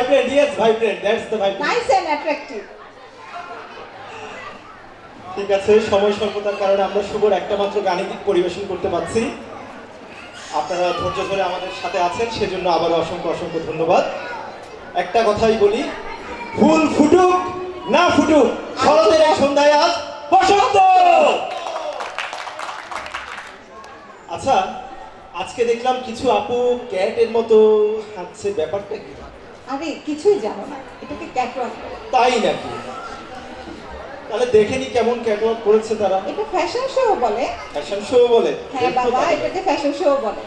vibrant, yes, vibrant. That's the vibrant. Nice and attractive. ঠিক আছে, সময় স্বল্পতার কারণে আমরা শুভর একটা মাত্র গানই পরিবেশন করতে পারছি। আপনারা ধৈর্য ধরে আমাদের সাথে আছেন, সেজন্য আবারও অসংখ্য অসংখ্য ধন্যবাদ। একটা কথাই বলি, ফুল ফুটুক না ফুটুক, শরতের এই সন্ধ্যায় আজ বসন্ত। আচ্ছা, আজকে দেখলাম কিছু আপু ক্যাটের মতো হাঁটছে, ব্যাপারটা কি? আরে কিছুই জানো না, এটাকে ক্যাটওয়াক বলে। তাই নাকি? তাহলে দেখেনি কেমন ক্যাটওয়াক করেছে তারা। এটা ফ্যাশন শো বলে। ফ্যাশন শো বলে? হ্যাঁ বাবা, এটাকে ফ্যাশন শো বলে।